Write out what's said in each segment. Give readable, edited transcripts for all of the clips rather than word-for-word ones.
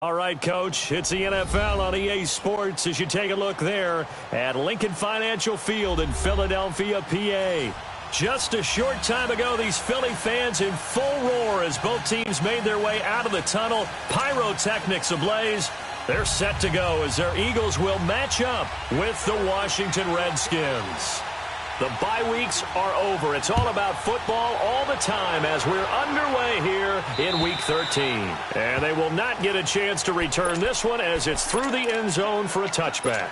All right, Coach, it's the NFL on EA Sports as you take a look there at Lincoln Financial Field in Philadelphia, PA. Just a short time ago, these Philly fans in full roar as both teams made their way out of the tunnel. Pyrotechnics ablaze. They're set to go as their Eagles will match up with the Washington Redskins. The bye weeks are over. It's all about football all the time as we're underway here in Week 13. And they will not get a chance to return this one as it's through the end zone for a touchback.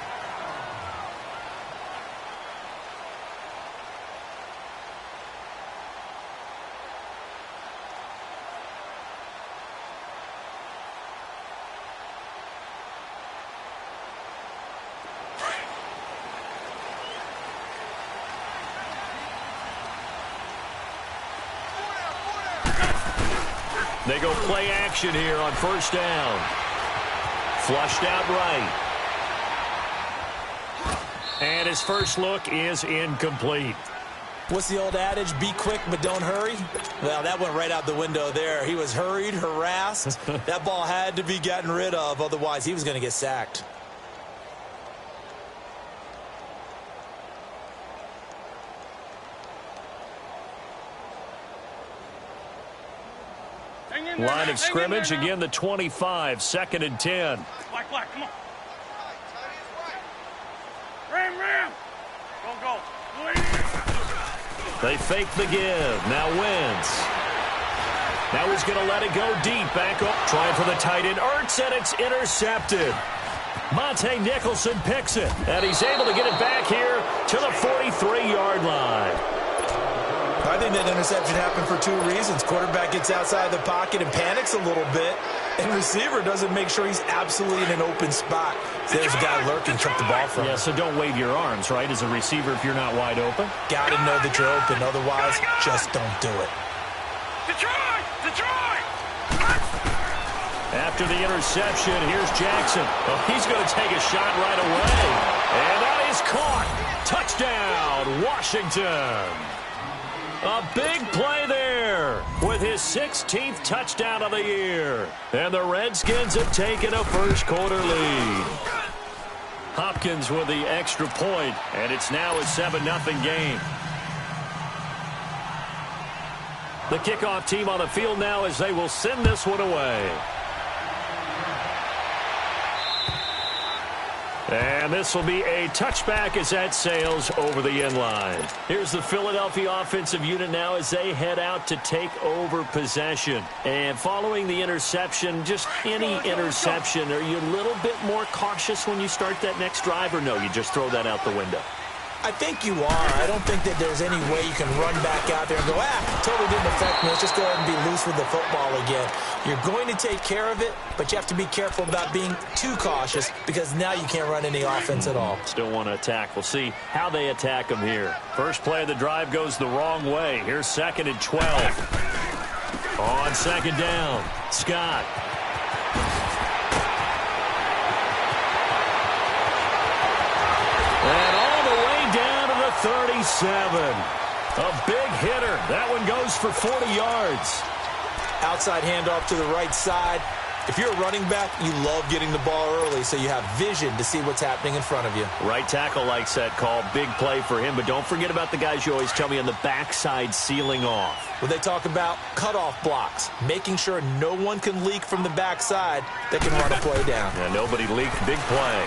They go play action here on first down. Flushed out right. And his first look is incomplete. What's the old adage? Be quick, but don't hurry? Well, that went right out the window there. He was hurried, harassed. That ball had to be gotten rid of. Otherwise, he was going to get sacked. Line of scrimmage, again the 25, 2nd and 10. Black, come on. Ram. Go. They fake the give. Now Wentz. Now he's going to let it go deep. Back up. Trying for the tight end. Ertz, and it's intercepted. Monte Nicholson picks it. And he's able to get it back here to the 43-yard line. I think that interception happened for two reasons. Quarterback gets outside the pocket and panics a little bit, and receiver doesn't make sure he's absolutely in an open spot. So there's a guy lurking, took the ball from him. Yeah, so don't wave your arms, right, as a receiver if you're not wide open. Got to know that you're open. Otherwise, just don't do it. Detroit! After the interception, here's Jackson. Well, he's going to take a shot right away. And that is caught. Touchdown, Washington. A big play there with his 16th touchdown of the year. And the Redskins have taken a first-quarter lead. Hopkins with the extra point, and it's now a 7-0 game. The kickoff team on the field now as they will send this one away. And this will be a touchback as that sails over the end line. Here's the Philadelphia offensive unit now as they head out to take over possession. And following the interception, just any interception, are you a little bit more cautious when you start that next drive, or no, you just throw that out the window? I think you are. I don't think that there's any way you can run back out there and go, totally didn't affect me. Let's just go ahead and be loose with the football again. You're going to take care of it, but you have to be careful about being too cautious because now you can't run any offense at all. Still want to attack. We'll see how they attack them here. First play of the drive goes the wrong way. Here's 2nd and 12. On 2nd down, Scott. And all the way down to the 37. A big hitter. That one goes for 40 yards. Outside handoff to the right side. If you're a running back, you love getting the ball early so you have vision to see what's happening in front of you. Right tackle likes that call. Big play for him. But don't forget about the guys you always tell me on the backside sealing off. Well, they talk about cutoff blocks, making sure no one can leak from the backside that can run a play down. Yeah, nobody leaked. Big play.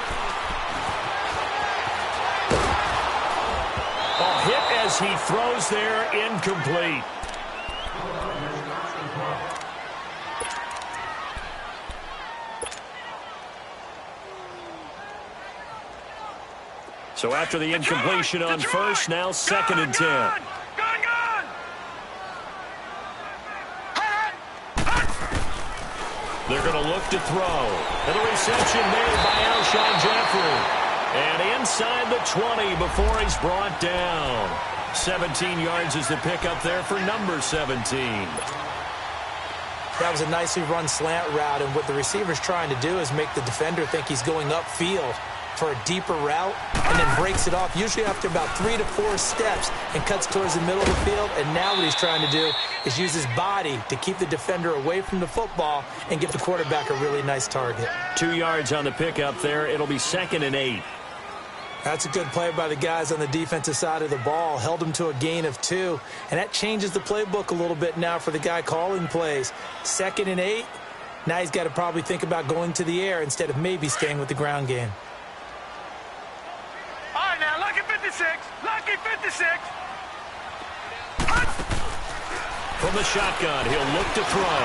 Hit as he throws there, incomplete. So after the incompletion on first, now 2nd and 10. They're going to look to throw. And the reception made by Alshon Jeffrey. And inside the 20 before he's brought down. 17 yards is the pickup there for number 17. That was a nicely run slant route, and what the receiver's trying to do is make the defender think he's going upfield. for a deeper route and then breaks it off, usually after about 3 to 4 steps, and cuts towards the middle of the field. And now what he's trying to do is use his body to keep the defender away from the football and give the quarterback a really nice target. 2 yards on the pickup there. It'll be 2nd and 8. That's a good play by the guys on the defensive side of the ball. Held him to a gain of 2. And that changes the playbook a little bit now for the guy calling plays. 2nd and 8. Now he's got to probably think about going to the air instead of maybe staying with the ground game. All right, now, lucky 56. Lucky 56. From the shotgun, he'll look to throw.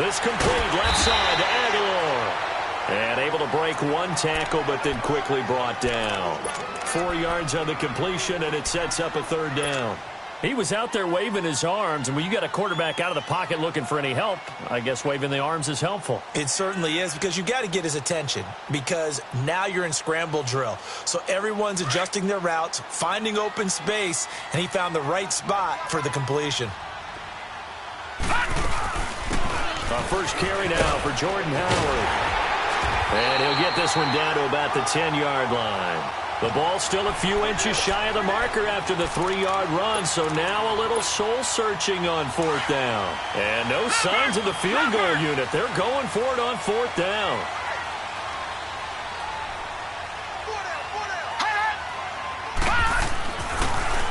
This complete left side to Aguilar. And able to break 1 tackle, but then quickly brought down. 4 yards on the completion, and it sets up a 3rd down. He was out there waving his arms, and when you got a quarterback out of the pocket looking for any help, I guess waving the arms is helpful. It certainly is, because you got to get his attention, because now you're in scramble drill. So everyone's adjusting their routes, finding open space, and he found the right spot for the completion. Our first carry now for Jordan Howard. And he'll get this one down to about the 10-yard line. The ball still a few inches shy of the marker after the 3-yard run, so now a little soul-searching on 4th down. And no signs of the field goal unit. They're going for it on 4th down.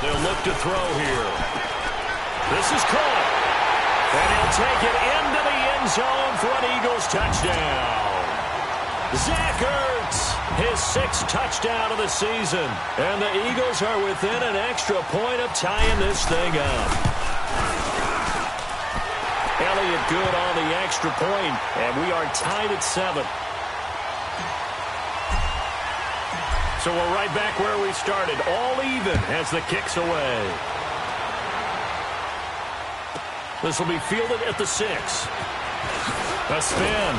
They'll look to throw here. This is caught. And he'll take it into the end zone for an Eagles touchdown. Zach Ertz, his 6th touchdown of the season. And the Eagles are within an extra point of tying this thing up. Elliott good on the extra point, and we are tied at 7. So we're right back where we started, all even as the kick's away. This will be fielded at the 6. A spin.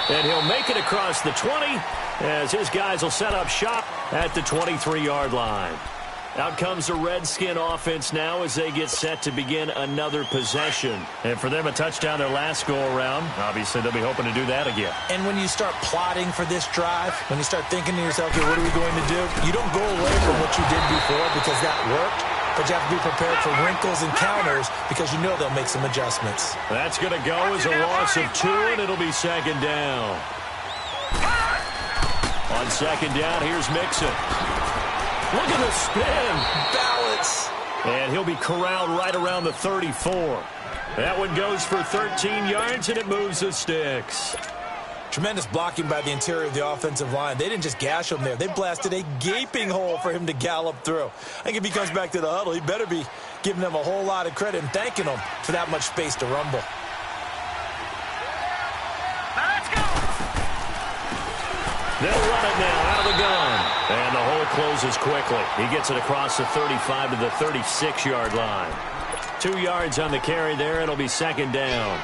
And he'll make it across the 20 as his guys will set up shop at the 23-yard line. Out comes the Redskin offense now as they get set to begin another possession. And for them, a touchdown their last go-around. Obviously, they'll be hoping to do that again. And when you start plotting for this drive, when you start thinking to yourself, okay, what are we going to do? You don't go away from what you did before because that worked. But you have to be prepared for wrinkles and counters because you know they'll make some adjustments. That's going to go as a loss of 2, and it'll be 2nd down. On 2nd down, here's Mixon. Look at the spin. Balance. And he'll be corralled right around the 34. That one goes for 13 yards, and it moves the sticks. Tremendous blocking by the interior of the offensive line. They didn't just gash him there. They blasted a gaping hole for him to gallop through. I think if he comes back to the huddle, he better be giving them a whole lot of credit and thanking them for that much space to rumble. Let's go. They'll run it now out of the gun. And the hole closes quickly. He gets it across the 35 to the 36-yard line. 2 yards on the carry there. It'll be 2nd down.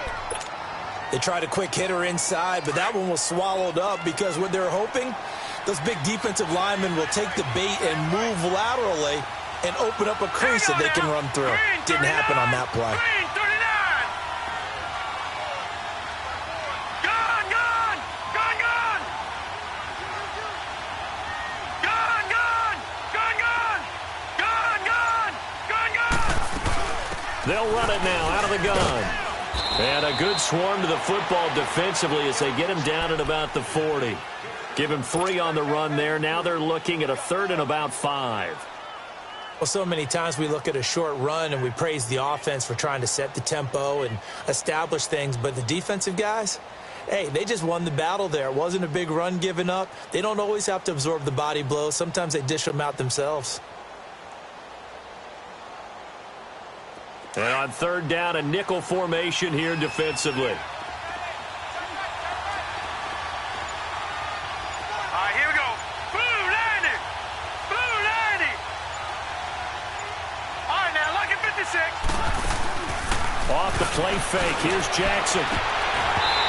They tried a quick hitter inside, but that one was swallowed up because what they're hoping, those big defensive linemen will take the bait and move laterally and open up a crease that they can run through. Didn't happen on that play. They'll run it now out of the gun. And a good swarm to the football defensively as they get him down at about the 40. Give him 3 on the run there. Now they're looking at a 3rd and about 5. Well, so many times we look at a short run and we praise the offense for trying to set the tempo and establish things. But the defensive guys, hey, they just won the battle there. It wasn't a big run given up. They don't always have to absorb the body blows. Sometimes they dish them out themselves. And on 3rd down, a nickel formation here defensively. All right, here we go. Blue 90. Blue 90. All right, now, lucky 56. Off the play fake, here's Jackson.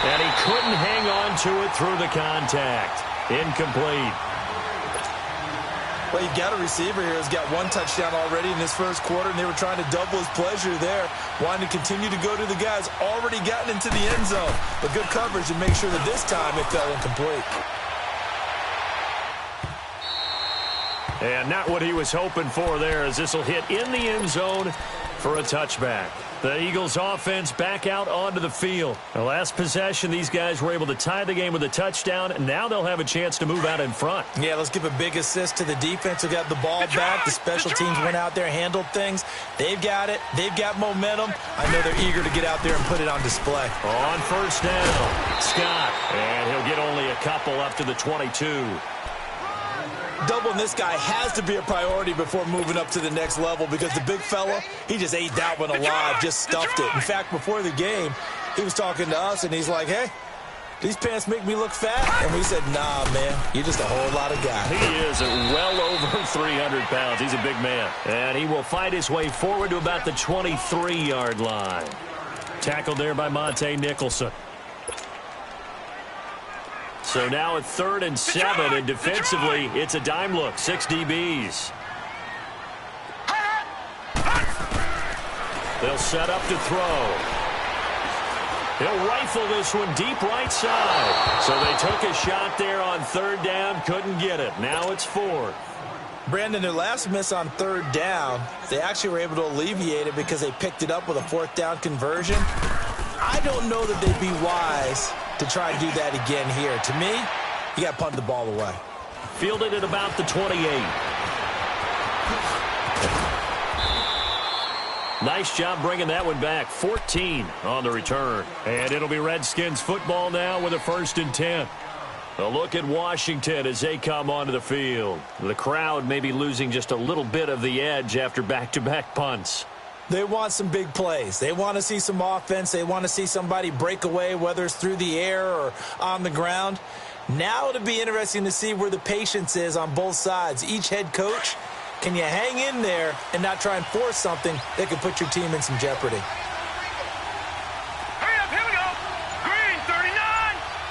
And he couldn't hang on to it through the contact. Incomplete. Well, you've got a receiver here who's got one touchdown already in this first quarter, and they were trying to double his pleasure there, wanting to continue to go to the guys already gotten into the end zone. But good coverage to make sure that this time it fell incomplete. And not what he was hoping for there, as this will hit in the end zone for a touchback. The Eagles offense back out onto the field. The last possession, these guys were able to tie the game with a touchdown, and now they'll have a chance to move out in front. Yeah, let's give a big assist to the defense who got the ball back. The special teams went out there, handled things. They've got it. They've got momentum. I know they're eager to get out there and put it on display. On first down, Scott. And he'll get only a couple up to the 22. Doubling this guy has to be a priority before moving up to the next level, because the big fella, he just ate that one alive, just stuffed it. In fact, before the game, he was talking to us, and he's like, hey, these pants make me look fat. And we said, nah, man, you're just a whole lot of guy. He is well over 300 pounds. He's a big man. And he will fight his way forward to about the 23-yard line. Tackled there by Monte Nicholson. So now at 3rd and 7, and defensively, it's a dime look. 6 DBs. They'll set up to throw. He'll rifle this one deep right side. So they took a shot there on 3rd down, couldn't get it. Now it's 4th. Brandon, their last miss on 3rd down, they actually were able to alleviate it because they picked it up with a 4th down conversion. I don't know that they'd be wise to try and do that again here. To me, you got to punt the ball away. Fielded at about the 28. Nice job bringing that one back. 14 on the return. And it'll be Redskins football now with a 1st and 10. A look at Washington as they come onto the field. The crowd may be losing just a little bit of the edge after back-to-back punts. They want some big plays. They want to see some offense. They want to see somebody break away, whether it's through the air or on the ground. Now it'll be interesting to see where the patience is on both sides. Each head coach, can you hang in there and not try and force something that could put your team in some jeopardy? Hurry up, here we go. Green 39,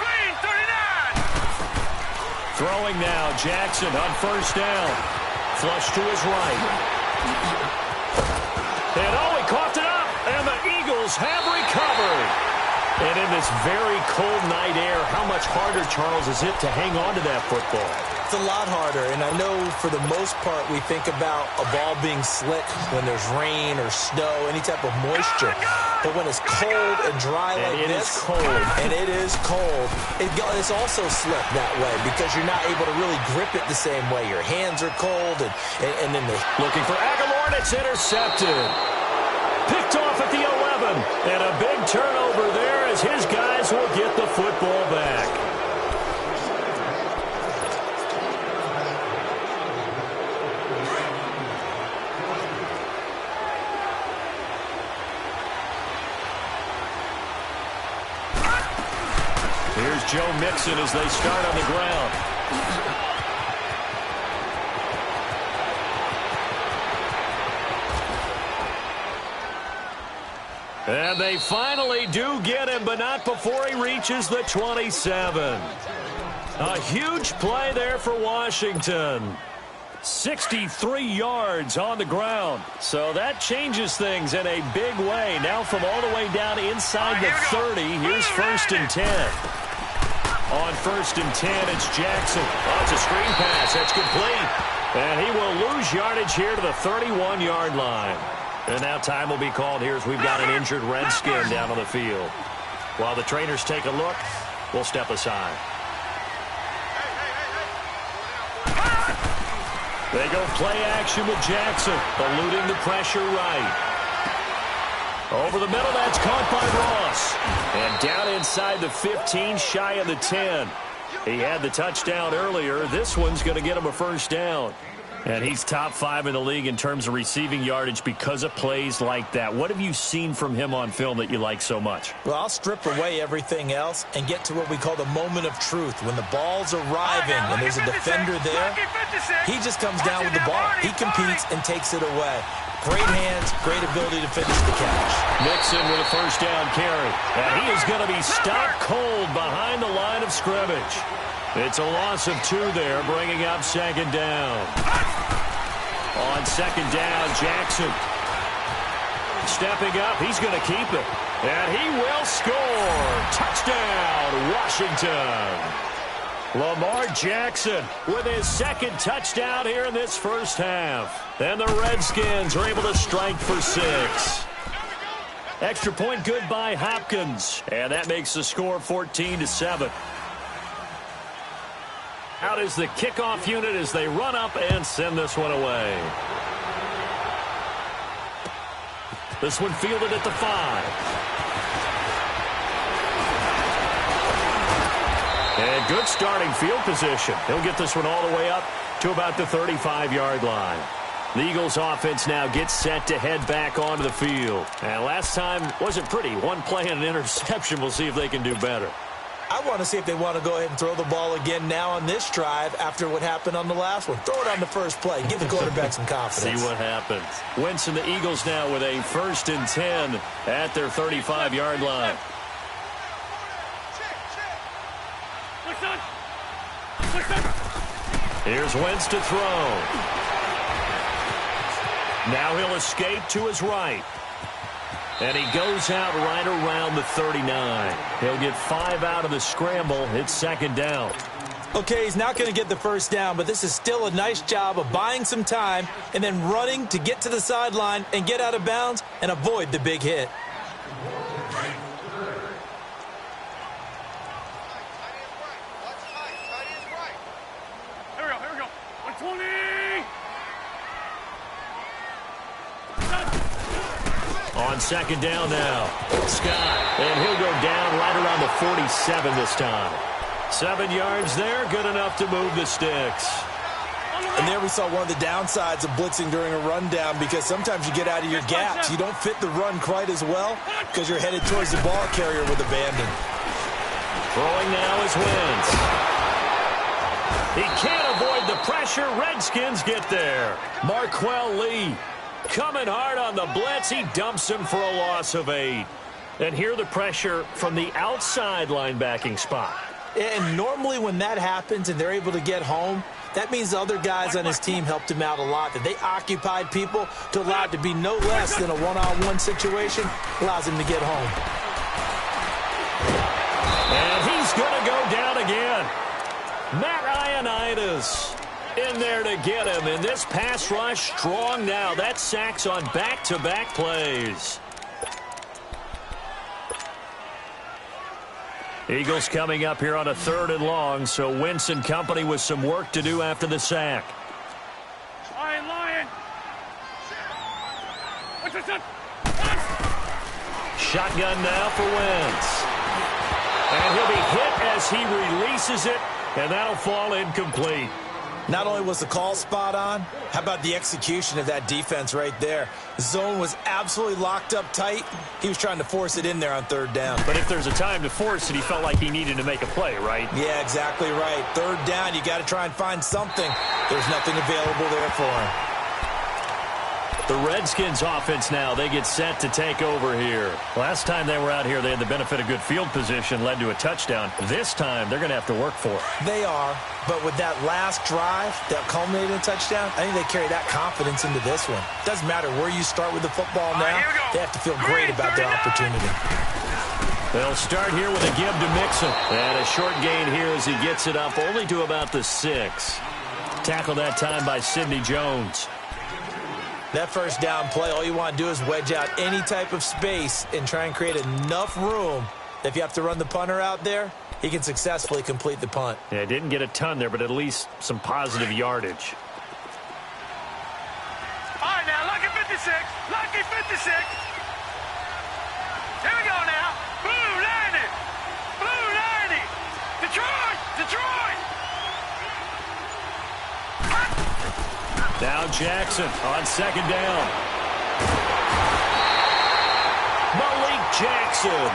green 39. Throwing now, Jackson on 1st down. Flush to his right. And he coughed it up, and the Eagles have recovered. And in this very cold night air, how much harder, Charles, is it to hang on to that football? It's a lot harder, and I know for the most part we think about a ball being slick when there's rain or snow, any type of moisture. But when it's cold and dry like this, and it is cold, it's also slick that way because you're not able to really grip it the same way. Your hands are cold, and then looking for Aguilar, and it's intercepted. Picked off at the 11, and a big turnover there as his guys will get the football back. Here's Joe Mixon as they start on the ground. And they finally do get him, but not before he reaches the 27. A huge play there for Washington. 63 yards on the ground. So that changes things in a big way. Now from all the way down inside the 30, here's 1st and 10. On 1st and 10, it's Jackson. Oh, it's a screen pass. That's complete. And he will lose yardage here to the 31-yard line. And now time will be called here as we've got an injured Redskin down on the field. While the trainers take a look, we'll step aside. They go play action with Jackson, eluding the pressure right. Over the middle, that's caught by Ross. And down inside the 15, shy of the 10. He had the touchdown earlier. This one's going to get him a 1st down. And he's top 5 in the league in terms of receiving yardage because of plays like that. What have you seen from him on film that you like so much? Well, I'll strip away everything else and get to what we call the moment of truth. When the ball's arriving and there's a defender there, he just comes down with the ball. He competes and takes it away. Great hands, great ability to finish the catch. Mixon with a first down carry. And he is going to be stopped cold behind the line of scrimmage. It's a loss of 2 there, bringing up second down. On second down, Jackson. Stepping up, he's going to keep it. And he will score. Touchdown, Washington. Lamar Jackson with his second touchdown here in this first half. And the Redskins are able to strike for 6. Extra point good by Hopkins. And that makes the score 14-7. Out is the kickoff unit as they run up and send this one away. This one fielded at the 5. And good starting field position. He'll get this one all the way up to about the 35-yard line. The Eagles offense now gets set to head back onto the field. And last time wasn't pretty. One play and an interception. We'll see if they can do better. I want to see if they want to go ahead and throw the ball again now on this drive after what happened on the last one. Throw it on the first play. Give the quarterback some confidence. See what happens. Winston, the Eagles now with a 1st and 10 at their 35-yard line. Here's Wentz to throw. Now he'll escape to his right. And he goes out right around the 39. He'll get 5 out of the scramble. It's second down. Okay, he's not going to get the first down, but this is still a nice job of buying some time and then running to get to the sideline and get out of bounds and avoid the big hit. Here we go. 120. On second down now, Scott. And he'll go down right around the 47 this time. 7 yards there, good enough to move the sticks. And there we saw one of the downsides of blitzing during a rundown because sometimes you get out of your gaps. You don't fit the run quite as well because you're headed towards the ball carrier with abandon. Throwing now is Wentz. He can't avoid the pressure. Redskins get there. Marquell Lee coming hard on the blitz. He dumps him for a loss of 8. And here the pressure from the outside linebacking spot. And normally when that happens and they're able to get home, that means the other guys on his team helped him out a lot. That they occupied people to allow it to be no less than a one-on-one situation allows him to get home. And he's going to go down again. Matt Ioannidis in there to get him. And this pass rush strong now. That's sacks on back-to-back plays. Eagles coming up here on a 3rd and long, so Wentz and company with some work to do after the sack. Lion. Shotgun now for Wentz. And he'll be hit as he releases it, and that'll fall incomplete. Not only was the call spot on, how about the execution of that defense right there? The zone was absolutely locked up tight. He was trying to force it in there on 3rd down. But if there's a time to force it, he felt like he needed to make a play, right? Yeah, exactly right. 3rd down, you got to try and find something. There's nothing available there for him. The Redskins offense now, they get set to take over here. Last time they were out here, they had the benefit of good field position, led to a touchdown. This time, they're going to have to work for it. They are, but with that last drive that culminated in a touchdown, I think they carry that confidence into this one. Doesn't matter where you start with the football now, they have to feel great about their opportunity. They'll start here with a give to Mixon. And a short gain here as he gets it up only to about the 6. Tackle that time by Sidney Jones. That first down play, all you want to do is wedge out any type of space and try and create enough room that if you have to run the punter out there, he can successfully complete the punt. Yeah, didn't get a ton there, but at least some positive yardage. All right, now, lucky 56. Lucky 56. Here we go now. Blue 90. Blue 90. Detroit. Detroit. Now Jackson on second down. Malik Jackson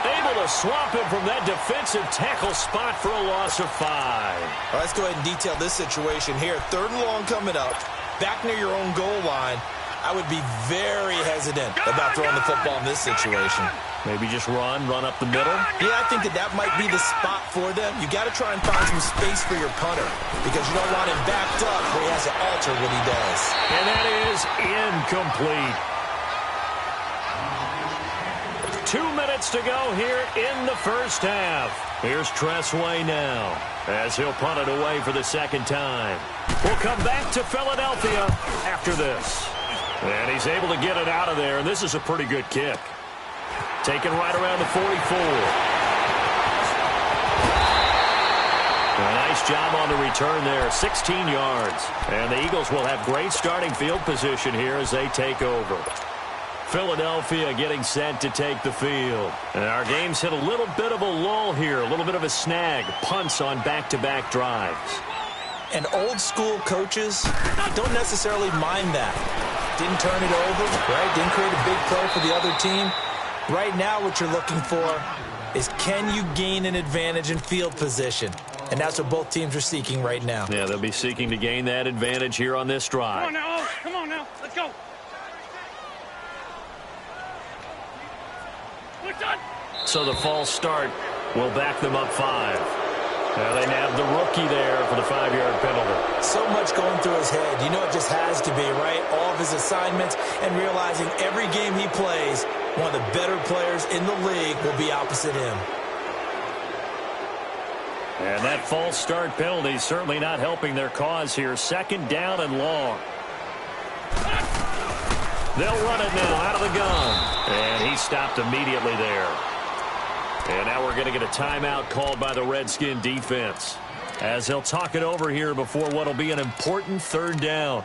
able to swamp him from that defensive tackle spot for a loss of 5. All right, let's go ahead and detail this situation here. 3rd and long coming up. Back near your own goal line. I would be very hesitant about throwing the football in this situation. Maybe just run up the middle? Yeah, I think that might be the spot for them. You got to try and find some space for your punter because you don't want him backed up where he has to alter what he does. And that is incomplete. 2 minutes to go here in the first half. Here's Tressway now as he'll punt it away for the second time. We'll come back to Philadelphia after this. And he's able to get it out of there, and this is a pretty good kick. Taken right around the 44. A nice job on the return there, 16 yards. And the Eagles will have great starting field position here as they take over. Philadelphia getting set to take the field. And our game's hit a little bit of a lull here, a little bit of a snag. Punts on back-to-back drives. And old-school coaches don't necessarily mind that. Didn't turn it over, right? Didn't create a big play for the other team. Right now what you're looking for is can you gain an advantage in field position? And that's what both teams are seeking right now. Yeah, they'll be seeking to gain that advantage here on this drive. Come on now. Come on now. Let's go. We're done. So the false start will back them up 5. Now they nab the rookie there for the 5-yard penalty. So much going through his head. You know it just has to be, right? All of his assignments and realizing every game he plays, one of the better players in the league will be opposite him. And that false start penalty is certainly not helping their cause here. Second down and long. They'll run it now out of the gun. And he stopped immediately there. And now we're going to get a timeout called by the Redskin defense as he'll talk it over here before what will be an important third down.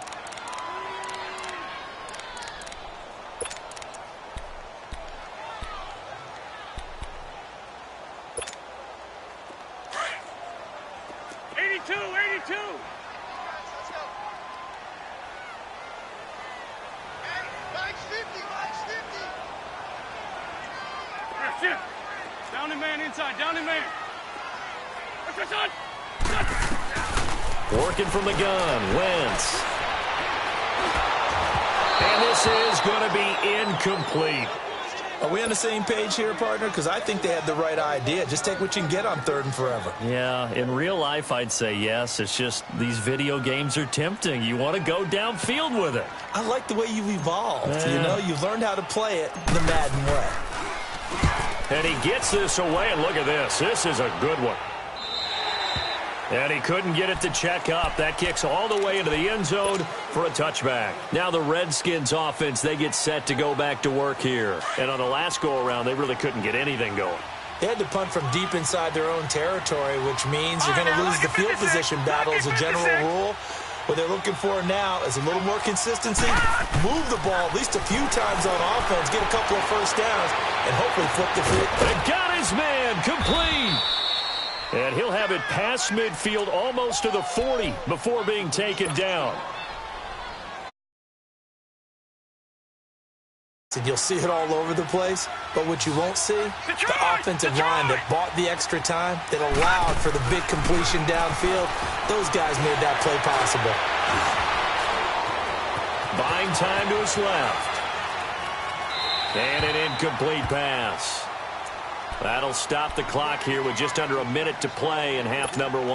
Down the man inside, down the man. Working from the gun, Wentz. And this is going to be incomplete. Are we on the same page here, partner? Because I think they had the right idea. Just take what you can get on 3rd and forever. Yeah, in real life, I'd say yes. It's just these video games are tempting. You want to go downfield with it. I like the way you've evolved. Yeah. You know, you've learned how to play it the Madden way. And he gets this away, and look at this. This is a good one. And he couldn't get it to check up. That kicks all the way into the end zone for a touchback. Now the Redskins offense, they get set to go back to work here. And on the last go-around, they really couldn't get anything going. They had to punt from deep inside their own territory, which means you're going to lose the field position battle as a general rule. What they're looking for now is a little more consistency, move the ball at least a few times on offense, get a couple of first downs, and hopefully flip the field. And got his man complete. And he'll have it past midfield almost to the 40 before being taken down. And you'll see it all over the place, but what you won't see, the offensive line that bought the extra time, that allowed for the big completion downfield, those guys made that play possible. Buying time to his left. And an incomplete pass. That'll stop the clock here with just under a minute to play in half number 1.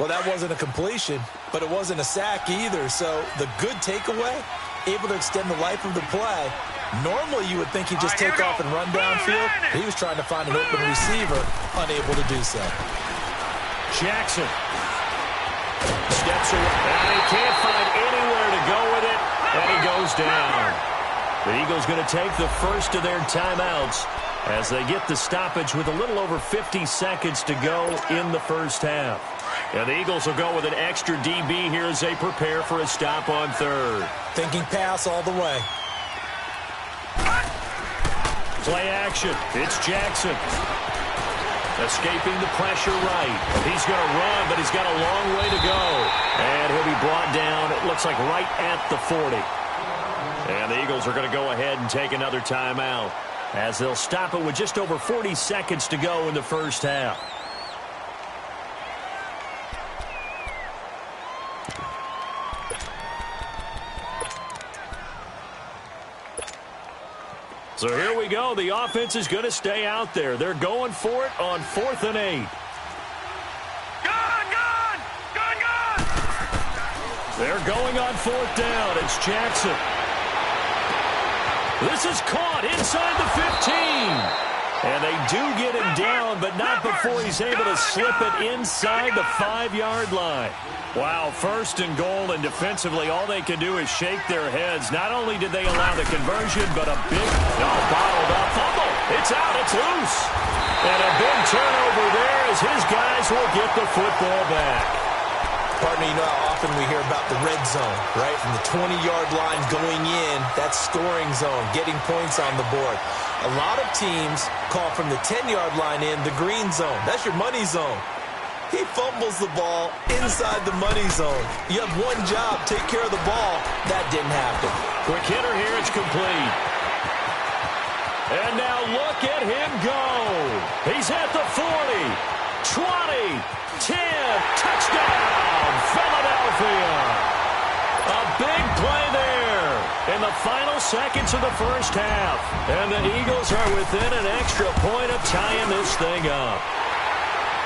Well, that wasn't a completion, but it wasn't a sack either, so the good takeaway, able to extend the life of the play. Normally, you would think he'd just take off and run downfield. He was trying to find an open receiver, unable to do so. Jackson steps away, and he can't find anywhere to go with it, and he goes down. The Eagles going to take the first of their timeouts as they get the stoppage with a little over 50 seconds to go in the first half. And the Eagles will go with an extra DB here as they prepare for a stop on 3rd. Thinking pass all the way. Play action. It's Jackson. Escaping the pressure right. He's going to run, but he's got a long way to go. And he'll be brought down, it looks like right at the 40. And the Eagles are going to go ahead and take another timeout as they'll stop it with just over 40 seconds to go in the first half. So here we go. The offense is going to stay out there. They're going for it on 4th and 8. They're going on 4th down. It's Jackson. This is caught inside the 15. And they do get him down, but not before he's able to slip it inside the 5-yard line. Wow, 1st and goal, and defensively all they can do is shake their heads. Not only did they allow the conversion, but a big, bottled up fumble. It's out, it's loose. And a big turnover there as his guys will get the football back. Partner, you know how often we hear about the red zone, right? From the 20-yard line going in, that's scoring zone, getting points on the board. A lot of teams call from the 10-yard line in the green zone. That's your money zone. He fumbles the ball inside the money zone. You have one job, take care of the ball. That didn't happen. Quick hitter here, it's complete. And now look at him go. He's at the 40, 20, 10, touchdown, Philadelphia. A big play there in the final seconds of the first half. And the Eagles are within an extra point of tying this thing up.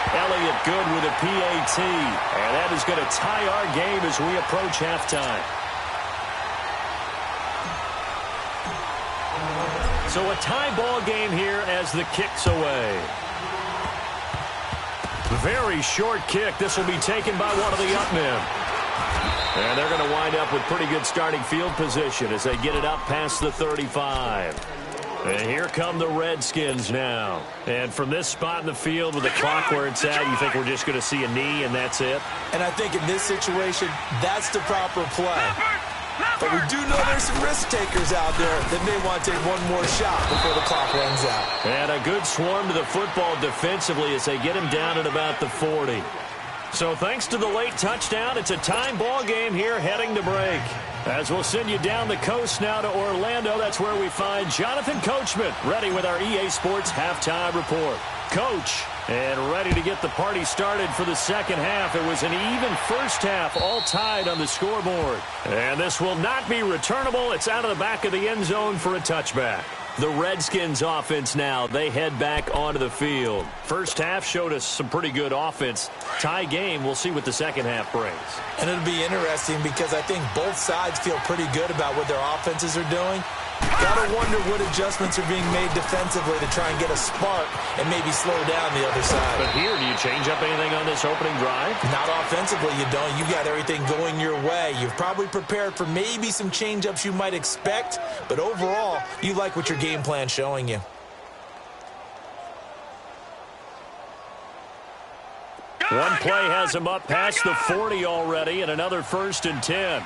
Elliott good with a PAT. And that is going to tie our game as we approach halftime. So a tie ball game here as the kick's away. Very short kick. This will be taken by one of the up men. And they're going to wind up with pretty good starting field position as they get it up past the 35. And here come the Redskins now. And from this spot in the field with the clock where it's at, you think we're just going to see a knee and that's it? And I think in this situation, that's the proper play. But we do know there's some risk takers out there that may want to take one more shot before the clock runs out. And a good swarm to the football defensively as they get him down at about the 40. So thanks to the late touchdown, it's a time ball game here heading to break. As we'll send you down the coast now to Orlando, that's where we find Jonathan Coachman ready with our EA Sports Halftime Report. Coach, and ready to get the party started for the second half. It was an even first half, all tied on the scoreboard. And this will not be returnable. It's out of the back of the end zone for a touchback. The Redskins offense now, they head back onto the field. First half showed us some pretty good offense. Tie game, we'll see what the second half brings. And it'll be interesting because I think both sides feel pretty good about what their offenses are doing. Gotta wonder what adjustments are being made defensively to try and get a spark and maybe slow down the other side. But here, do you change up anything on this opening drive? Not offensively, you don't. You got everything going your way. You've probably prepared for maybe some change-ups you might expect, but overall, you like what your game plan's showing you. One play has him up past the 40 already, and another 1st and 10.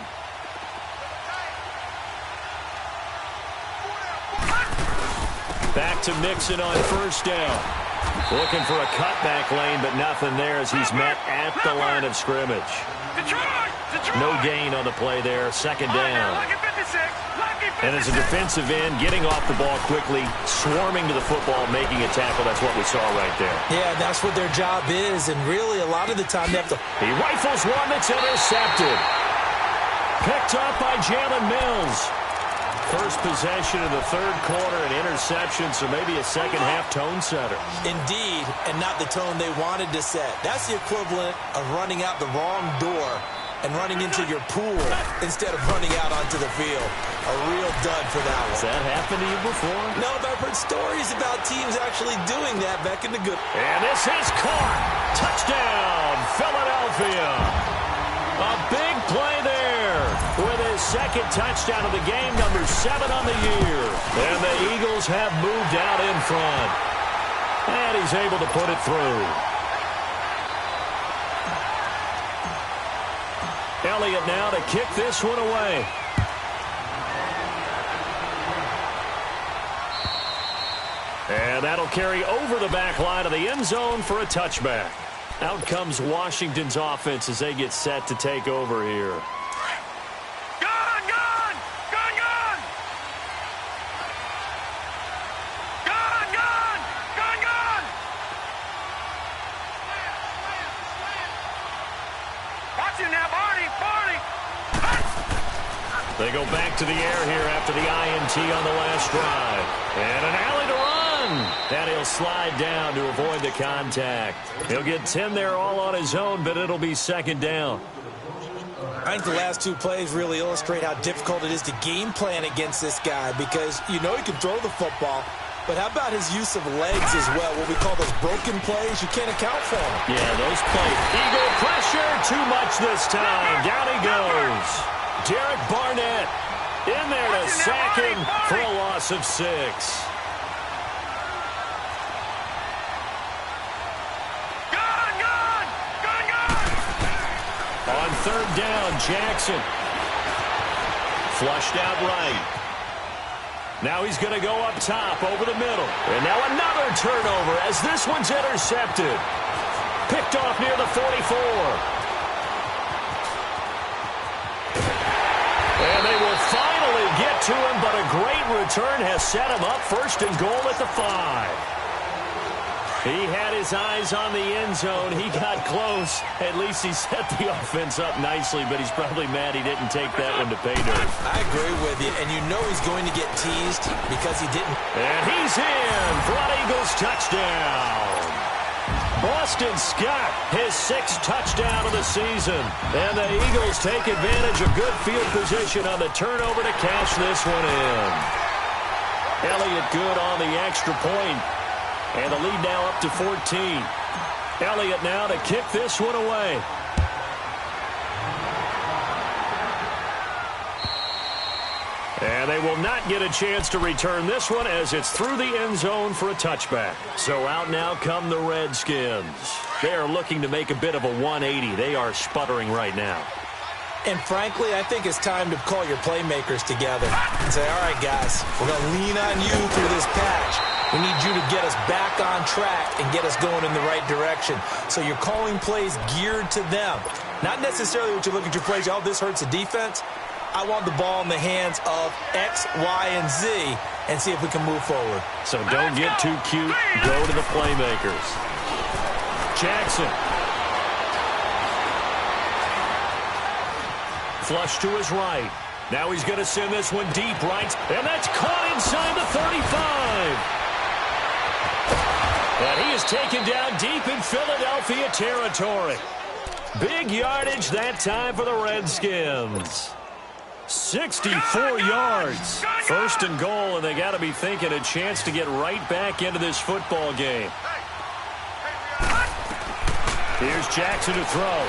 Back to Mixon on first down. Looking for a cutback lane, but nothing there as he's met at the line of scrimmage. No gain on the play there. Second down. And as a defensive end, getting off the ball quickly, swarming to the football, making a tackle. That's what we saw right there. Yeah, that's what their job is. And really, a lot of the time, they have to... He rifles one that's intercepted. Picked up by Jalen Mills. First possession of the third quarter, an interception, so maybe a second-half tone setter. Indeed, and not the tone they wanted to set. That's the equivalent of running out the wrong door and running into your pool instead of running out onto the field. A real dud for that one. Has that happened to you before? No, but I've heard stories about teams actually doing that back in the good... And this is caught. Touchdown, Philadelphia. A big play there with his second touchdown of the game, number 7 on the year. And the Eagles have moved out in front. And he's able to put it through. Elliott now to kick this one away. And that'll carry over the back line of the end zone for a touchback. Out comes Washington's offense as they get set to take over here. Gun, gun! Gun, gun! Gun, gun! Gun, gun! Watch it now, Barney! Barney! They go back to the air here after the INT on the last drive. And an alley to run. And he'll slide down to avoid the contact. He'll get 10 there all on his own, but it'll be second down. I think the last two plays really illustrate how difficult it is to game plan against this guy because you know he can throw the football, but how about his use of legs as well? What we call those broken plays, you can't account for them. Yeah, those plays. Eagle pressure, too much this time. Down he goes. Derek Barnett in there to sack him for a loss of 6. On third down, Jackson. Flushed out right. Now he's going to go up top over the middle. And now another turnover as this one's intercepted. Picked off near the 44. And they will finally get to him, but a great return has set him up first and goal at the 5. He had his eyes on the end zone. He got close. At least he set the offense up nicely, but he's probably mad he didn't take that one to pay dirt. I agree with you, and you know he's going to get teased because he didn't. And he's in for an Eagles touchdown. Boston Scott, his 6th touchdown of the season. And the Eagles take advantage of good field position on the turnover to cash this one in. Elliott good on the extra point. And the lead now up to 14. Elliott now to kick this one away. And they will not get a chance to return this one as it's through the end zone for a touchback. So out now come the Redskins. They are looking to make a bit of a 180. They are sputtering right now. And frankly, I think it's time to call your playmakers together and say, all right, guys, we're going to lean on you through this patch. We need you to get us back on track and get us going in the right direction. So you're calling plays geared to them. Not necessarily what you look at your plays, oh, this hurts the defense. I want the ball in the hands of X, Y, and Z and see if we can move forward. So don't get too cute. Go to the playmakers. Jackson. Flush to his right. Now he's going to send this one deep right. And that's caught inside the 35. And he is taken down deep in Philadelphia territory. Big yardage that time for the Redskins. 64 yards. First and goal, and they got to be thinking a chance to get right back into this football game. Here's Jackson to throw.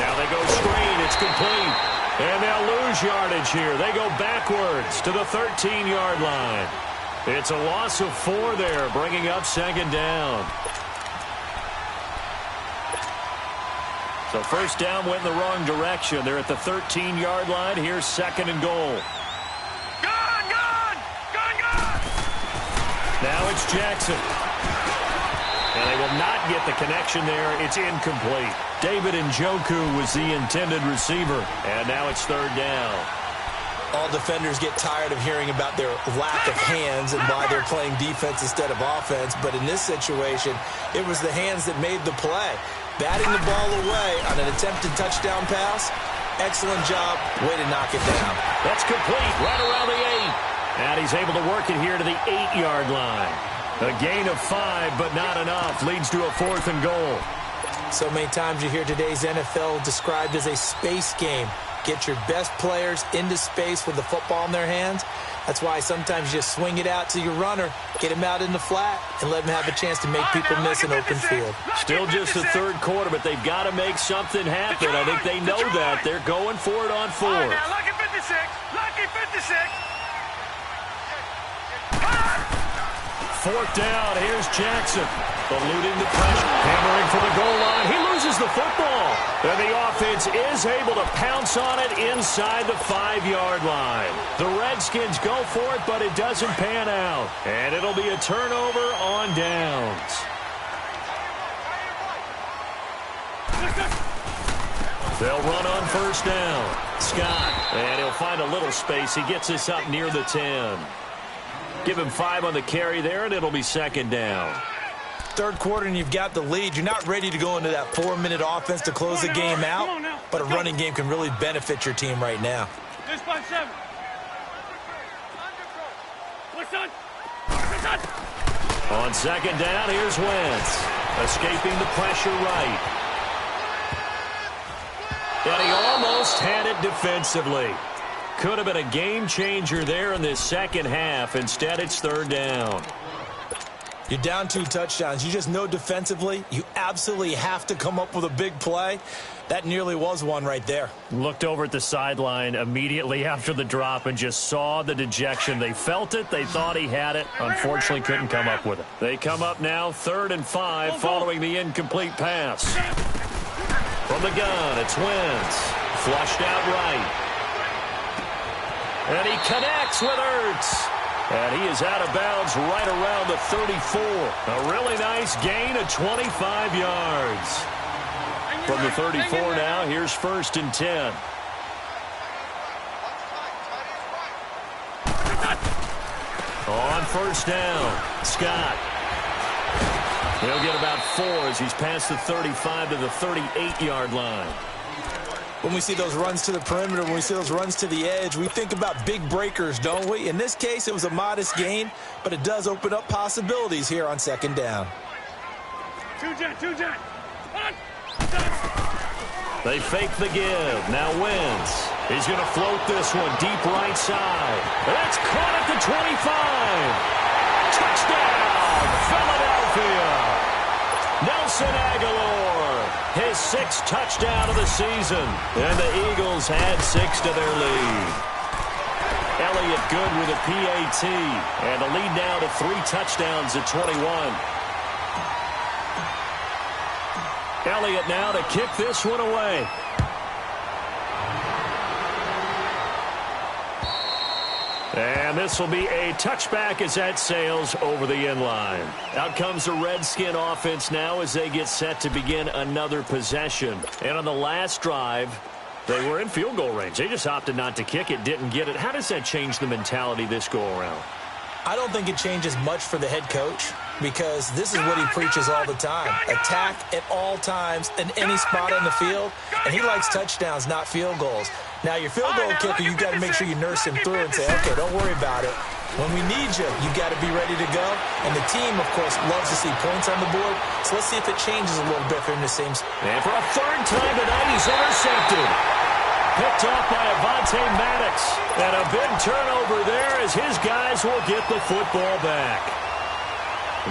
Now they go screen. It's complete. And they'll lose yardage here. They go backwards to the 13-yard line. It's a loss of 4 there, bringing up second down. So first down went in the wrong direction. They're at the 13-yard line. Here's second and goal. Gone! Now it's Jackson. And they will not get the connection there. It's incomplete. David Njoku was the intended receiver. And now it's third down. All defenders get tired of hearing about their lack of hands and why they're playing defense instead of offense. But in this situation, it was the hands that made the play. Batting the ball away on an attempted touchdown pass. Excellent job. Way to knock it down. That's complete right around the 8. And he's able to work it here to the 8-yard line. A gain of 5, but not enough. Leads to a 4th and goal. So many times you hear today's NFL described as a space game. Get your best players into space with the football in their hands. That's why sometimes you just swing it out to your runner, get him out in the flat, and let him have a chance to make people miss an open field. Still just the third quarter, but they've got to make something happen. I think they know that. They're going for it on 4. Now, lucky 56. Lucky 56. Fourth down. Here's Jackson. Eluding the pressure. Hammering for the goal line. He loses the football. And the offense is able to pounce on it inside the 5-yard line. The Redskins go for it, but it doesn't pan out. And it'll be a turnover on downs. They'll run on first down. Scott. And he'll find a little space. He gets this up near the 10. Give him 5 on the carry there, and it'll be second down. Third quarter, and you've got the lead. You're not ready to go into that 4-minute offense to close the game out, but a running game can really benefit your team right now. 6.7. Listen. On second down, here's Wentz. Escaping the pressure right. And he almost had it defensively. Could have been a game changer there in this second half. Instead, it's third down. You're down 2 touchdowns. You just know defensively you absolutely have to come up with a big play. That nearly was one right there. Looked over at the sideline immediately after the drop and just saw the dejection. They felt it. They thought he had it. Unfortunately, couldn't come up with it. They come up now 3rd and 5 following the incomplete pass. From the gun, it's Wentz. Flushed out right. And he connects with Ertz. And he is out of bounds right around the 34. A really nice gain of 25 yards. From the 34 now, here's 1st and 10. On 1st down, Scott. He'll get about 4 as he's past the 35 to the 38-yard line. When we see those runs to the perimeter, when we see those runs to the edge, we think about big breakers, don't we? In this case, it was a modest gain, but it does open up possibilities here on 2nd down. Two-jet. They fake the give. Now Wentz. He's going to float this one deep right side. That's caught at the 25. Touchdown, Philadelphia. Nelson Aguilar, his 6th touchdown of the season. And the Eagles add 6 to their lead. Elliott good with a PAT. And the lead now to 3 touchdowns at 21. Elliott now to kick this one away. And this will be a touchback as that sails over the end line. Out comes the Redskin offense now as they get set to begin another possession. And on the last drive, they were in field goal range. They just opted not to kick it, didn't get it. How does that change the mentality this go-around? I don't think it changes much for the head coach because this is what he preaches all the time. Attack at all times in any spot on the field, and he likes touchdowns, not field goals. Now, your field goal kicker, you got to make sure you nurse him through and say, okay, don't worry about it. When we need you, you got to be ready to go. And the team, of course, loves to see points on the board. So let's see if it changes a little bit for him the same. And for a 3rd time tonight, he's intercepted. Picked off by Avonte Maddox. And a big turnover there as his guys will get the football back.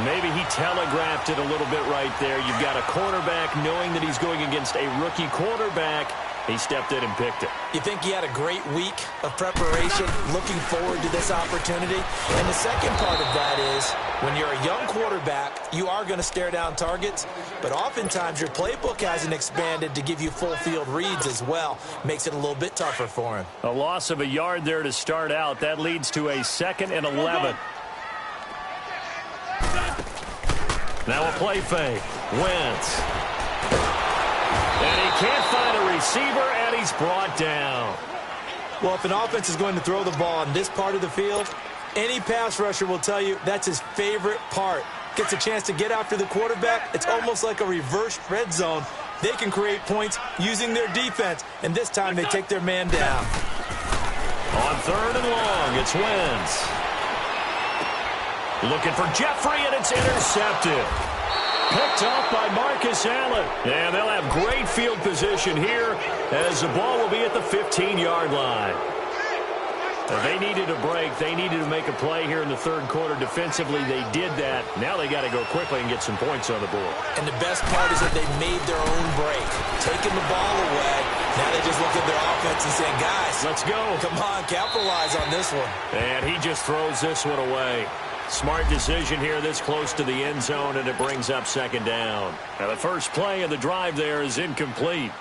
Maybe he telegraphed it a little bit right there. You've got a quarterback knowing that he's going against a rookie quarterback. He stepped in and picked it. You think he had a great week of preparation, looking forward to this opportunity? And the second part of that is, when you're a young quarterback, you are going to stare down targets, but oftentimes your playbook hasn't expanded to give you full field reads as well. Makes it a little bit tougher for him. A loss of a yard there to start out. That leads to a 2nd and 11. Now a play fake. Wentz. And he can't find a receiver, and he's brought down. Well, if an offense is going to throw the ball in this part of the field, any pass rusher will tell you that's his favorite part. Gets a chance to get after the quarterback. It's almost like a reverse red zone. They can create points using their defense, and this time they take their man down. On 3rd and long, it's Wentz. Looking for Jeffrey, and it's intercepted. Picked off by Marcus Allen. And they'll have great field position here as the ball will be at the 15-yard line. They needed a break. They needed to make a play here in the 3rd quarter. Defensively, they did that. Now they got to go quickly and get some points on the board. And the best part is that they made their own break. Taking the ball away. Now they just look at their offense and saying, guys, let's go. Come on, capitalize on this one. And he just throws this one away. Smart decision here this close to the end zone, and it brings up 2nd down. Now the first play of the drive there is incomplete.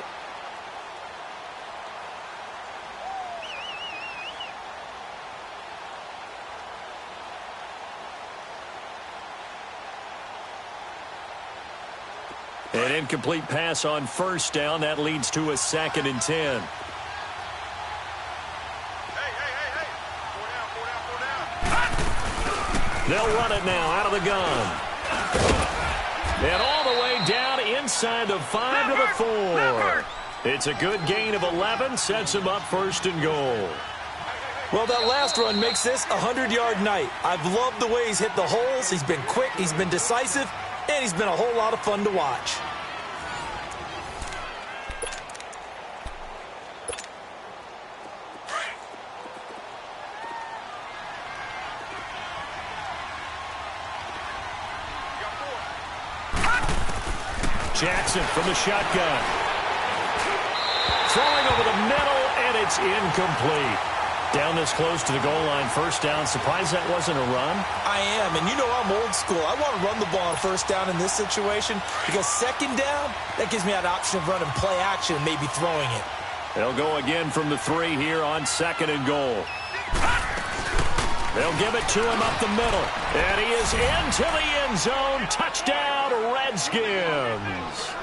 An incomplete pass on 1st down. That leads to a 2nd and 10. They'll run it now out of the gun. And all the way down inside the 5 to the 4. It's a good gain of 11, sets him up 1st and goal. Well, that last run makes this a 100-yard night. I've loved the way he's hit the holes. He's been quick, he's been decisive, and he's been a whole lot of fun to watch. Jackson from the shotgun. Throwing over the middle, and it's incomplete. Down this close to the goal line, 1st down. Surprised that wasn't a run? I am, and you know I'm old school. I want to run the ball on 1st down in this situation because 2nd down, that gives me that option of running play action and maybe throwing it. They'll go again from the 3 here on 2nd and goal. They'll give it to him up the middle. And he is into the end zone. Touchdown, Redskins.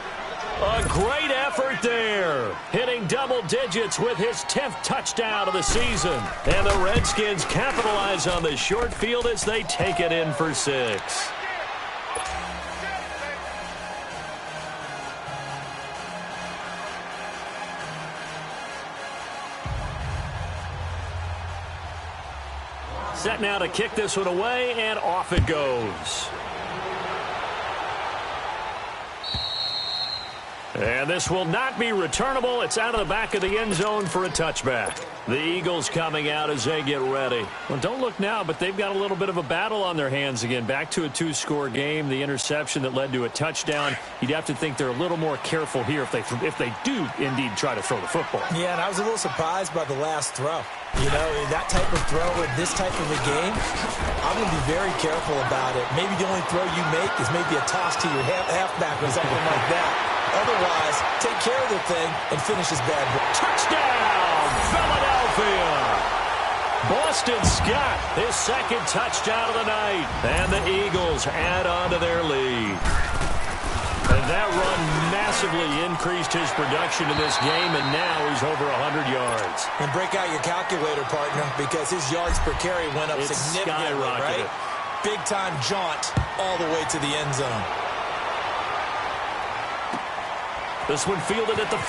A great effort there. Hitting double digits with his 10th touchdown of the season. And the Redskins capitalize on the short field as they take it in for 6. Set now to kick this one away, and off it goes. And this will not be returnable. It's out of the back of the end zone for a touchback. The Eagles coming out as they get ready. Well, don't look now, but they've got a little bit of a battle on their hands again. Back to a 2-score game. The interception that led to a touchdown. You'd have to think they're a little more careful here if they do indeed try to throw the football. Yeah, and I was a little surprised by the last throw. You know, that type of throw in this type of a game, I'm going to be very careful about it. Maybe the only throw you make is maybe a toss to your halfback or something like that. Otherwise, take care of the thing and finish this bad boy. Touchdown, Philadelphia! Boston Scott, his 2nd touchdown of the night. And the Eagles add on to their lead. And that run massively increased his production in this game, and now he's over 100 yards. And break out your calculator, partner, because his yards per carry went up significantly, right? Big-time jaunt all the way to the end zone. This one fielded at the 5.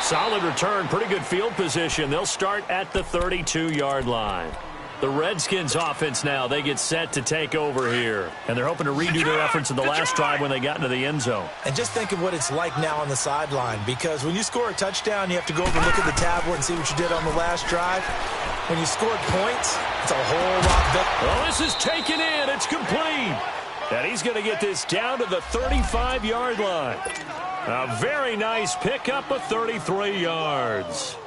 Solid return, pretty good field position. They'll start at the 32-yard line. The Redskins offense now, they get set to take over here. And they're hoping to redo their efforts in the last drive when they got into the end zone. And just think of what it's like now on the sideline, because when you score a touchdown, you have to go over and look at the tablet and see what you did on the last drive. When you scored points, it's a whole lot better. Well, this is taken in. It's complete. And he's going to get this down to the 35-yard line. A very nice pickup of 33 yards.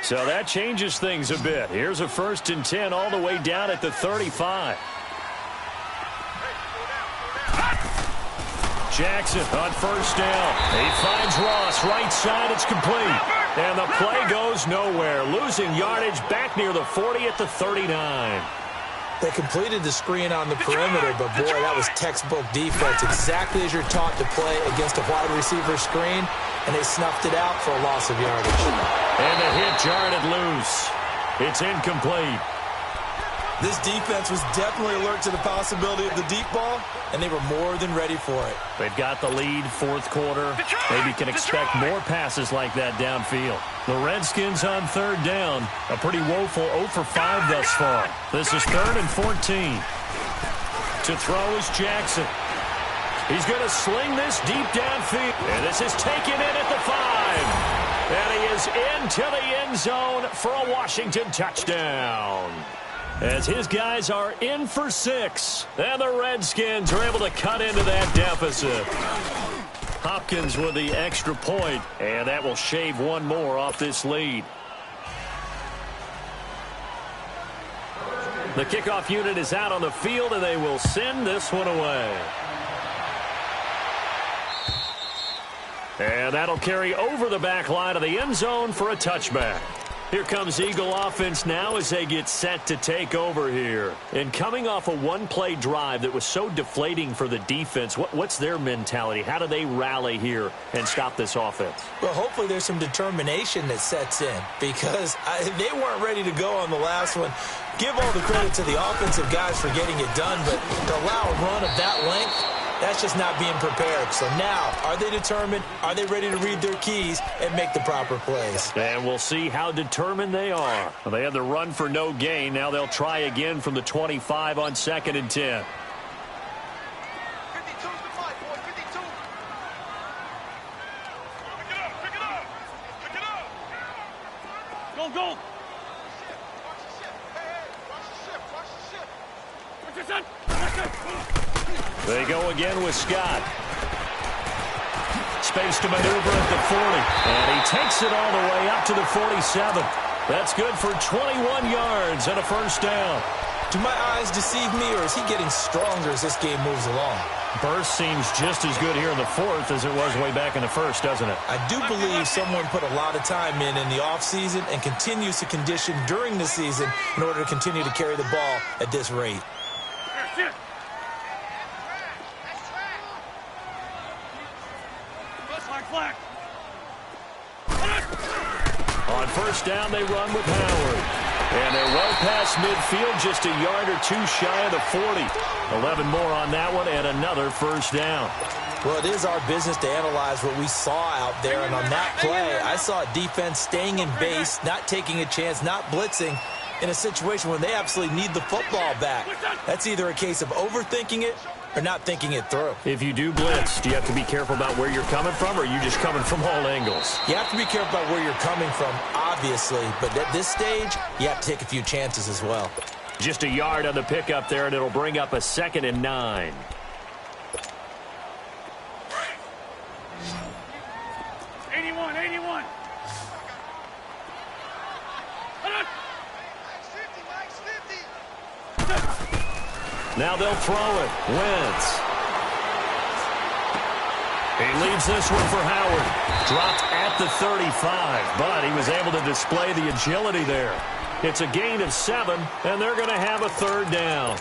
So that changes things a bit. Here's a 1st and 10 all the way down at the 35. Jackson on 1st down. He finds Ross right side. It's complete. And the play goes nowhere. Losing yardage back near the 40 at the 39. They completed the screen on the perimeter, but boy, that was textbook defense. Exactly as you're taught to play against a wide receiver screen, and they snuffed it out for a loss of yardage. And the hit jarred it loose. It's incomplete. This defense was definitely alert to the possibility of the deep ball, and they were more than ready for it. They've got the lead, 4th quarter. Maybe can expect more passes like that downfield. The Redskins on 3rd down. A pretty woeful 0 for 5 thus far. This is 3rd and 14. To throw is Jackson. He's going to sling this deep downfield. And this is taken in at the 5. And he is into the end zone for a Washington touchdown. As his guys are in for 6. And the Redskins are able to cut into that deficit. Hopkins with the extra point, and that will shave one more off this lead. The kickoff unit is out on the field, and they will send this one away. And that'll carry over the back line of the end zone for a touchback. Here comes Eagle offense now as they get set to take over here. And coming off a one-play drive that was so deflating for the defense, what's their mentality? How do they rally here and stop this offense? Well, hopefully there's some determination that sets in because they weren't ready to go on the last one. Give all the credit to the offensive guys for getting it done, but to allow a run of that length That's just not being prepared. So now, are they determined? Are they ready to read their keys and make the proper plays? And we'll see how determined they are. Well, they had the run for no gain. Now they'll try again from the 25 on 2nd and 10. 52's the fight, boy. 52. Pick it up. Pick it up. Pick it up. Go, go. Watch the ship. Hey, watch the ship. Watch the ship. Watch the ship. They go again with Scott. Space to maneuver at the 40. And he takes it all the way up to the 47. That's good for 21 yards and a first down. Do my eyes deceive me, or is he getting stronger as this game moves along? Burst seems just as good here in the 4th as it was way back in the 1st, doesn't it? I do believe someone put a lot of time in the offseason and continues to condition during the season in order to continue to carry the ball at this rate. On first down, they run with Howard. And they're well past midfield, just a yard or two shy of the 40. 11 more on that one, and another first down. Well, it is our business to analyze what we saw out there. And on that play, I saw a defense staying in base, not taking a chance, not blitzing in a situation when they absolutely need the football back. That's either a case of overthinking it or not thinking it through. If you do blitz, do you have to be careful about where you're coming from, or are you just coming from all angles? You have to be careful about where you're coming from, obviously. But at this stage, you have to take a few chances as well. Just a yard on the pickup there, and it'll bring up a 2nd and 9. Now they'll throw it. Wentz. He leaves this one for Howard. Dropped at the 35, but he was able to display the agility there. It's a gain of 7, and they're going to have a 3rd down.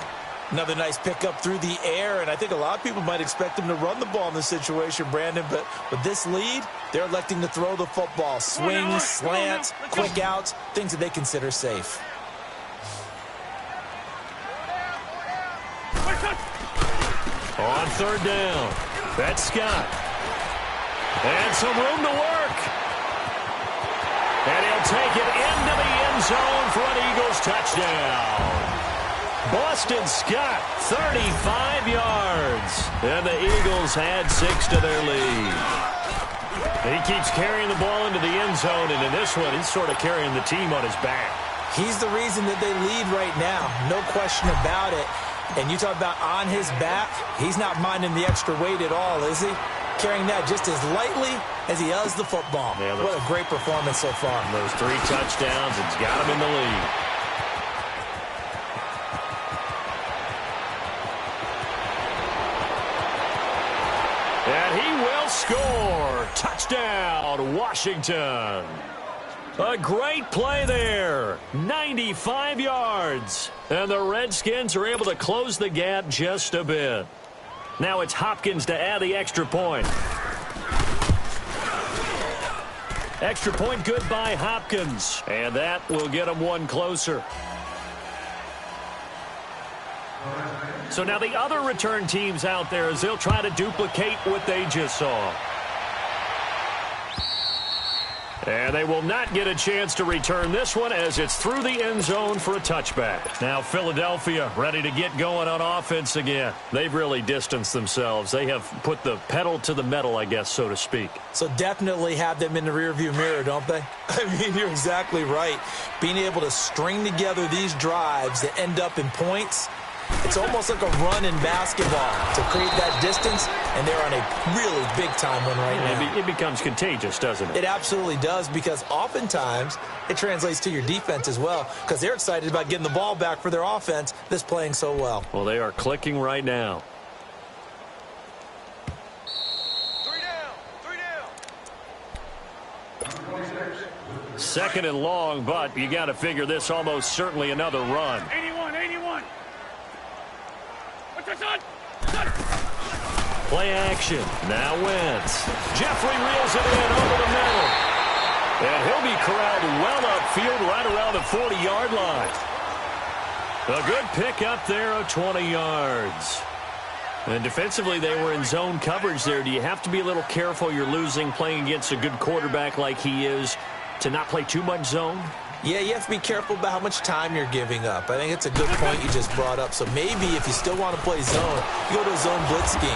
Another nice pickup through the air, and I think a lot of people might expect them to run the ball in this situation, Brandon, but with this lead, they're electing to throw the football. Swings, slants, quick outs, things that they consider safe. On 3rd down, that's Scott. And some room to work. And he'll take it into the end zone for an Eagles touchdown. Boston Scott, 35 yards. And the Eagles add 6 to their lead. He keeps carrying the ball into the end zone, and in this one, he's sort of carrying the team on his back. He's the reason that they lead right now, no question about it. And you talk about on his back, he's not minding the extra weight at all, is he? Carrying that just as lightly as he does the football. Yeah, what a great performance so far. Those 3 touchdowns, it's got him in the lead. And he will score. Touchdown, Washington. A great play there. 95 yards. And the Redskins are able to close the gap just a bit. Now it's Hopkins to add the extra point. Extra point good by Hopkins. And that will get them one closer. So now the other return teams out there, as they'll try to duplicate what they just saw. And they will not get a chance to return this one as it's through the end zone for a touchback. Now Philadelphia ready to get going on offense again. They've really distanced themselves. They have put the pedal to the metal, I guess, so to speak. So definitely have them in the rearview mirror, don't they? I mean, you're exactly right. Being able to string together these drives that end up in points, it's almost like a run in basketball to create that distance, and they're on a really big-time one right now. It becomes contagious, doesn't it? It absolutely does, because oftentimes it translates to your defense as well, because they're excited about getting the ball back for their offense that's playing so well. Well, they are clicking right now. 3 down. 2nd and long, but you got to figure this almost certainly another run. 81. Play action. Now Wentz. Jeffrey reels it in over the middle. And he'll be corralled well upfield right around the 40-yard line. A good pick up there of 20 yards. And defensively, they were in zone coverage there. Do you have to be a little careful you're losing playing against a good quarterback like he is to not play too much zone? Yeah, you have to be careful about how much time you're giving up. I think it's a good point you just brought up. So maybe if you still want to play zone, you go to a zone blitz scheme.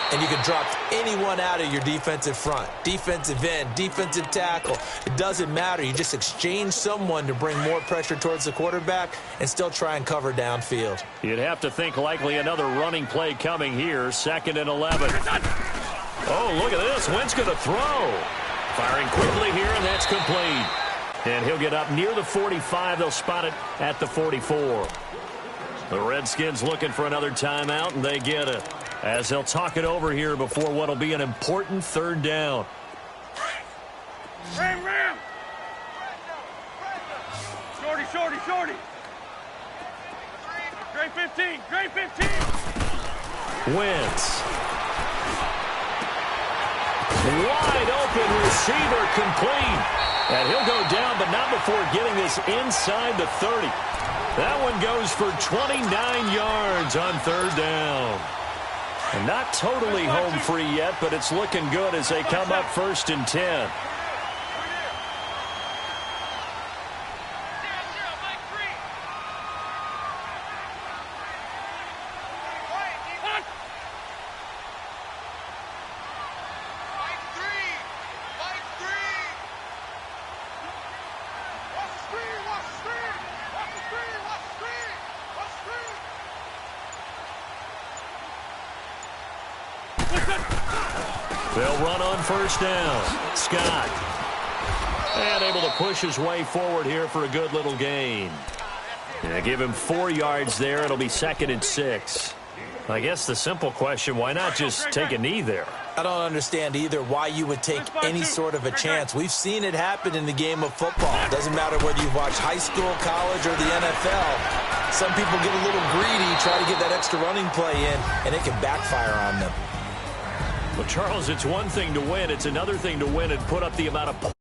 And you can drop anyone out of your defensive front, defensive end, defensive tackle. It doesn't matter. You just exchange someone to bring more pressure towards the quarterback and still try and cover downfield. You'd have to think likely another running play coming here, 2nd and 11. Oh, look at this. Wentz going to throw. Firing quickly here, and that's complete. And he'll get up near the 45. They'll spot it at the 44. The Redskins looking for another timeout, and they get it. As they'll talk it over here before what will be an important 3rd down. Ram! Shorty! Great 15! Wentz. Wide open receiver complete. And he'll go down, but not before getting this inside the 30. That one goes for 29 yards on 3rd down. And not totally home free yet, but it's looking good as they come up 1st and 10. They'll run on 1st down. Scott. And able to push his way forward here for a good little gain. Yeah, give him 4 yards there. It'll be 2nd and 6. I guess the simple question, why not just take a knee there? I don't understand either why you would take any sort of a chance. We've seen it happen in the game of football. It doesn't matter whether you've watched high school, college, or the NFL. Some people get a little greedy, try to get that extra running play in, and it can backfire on them. Well, Charles, it's one thing to win. It's another thing to win and put up the amount of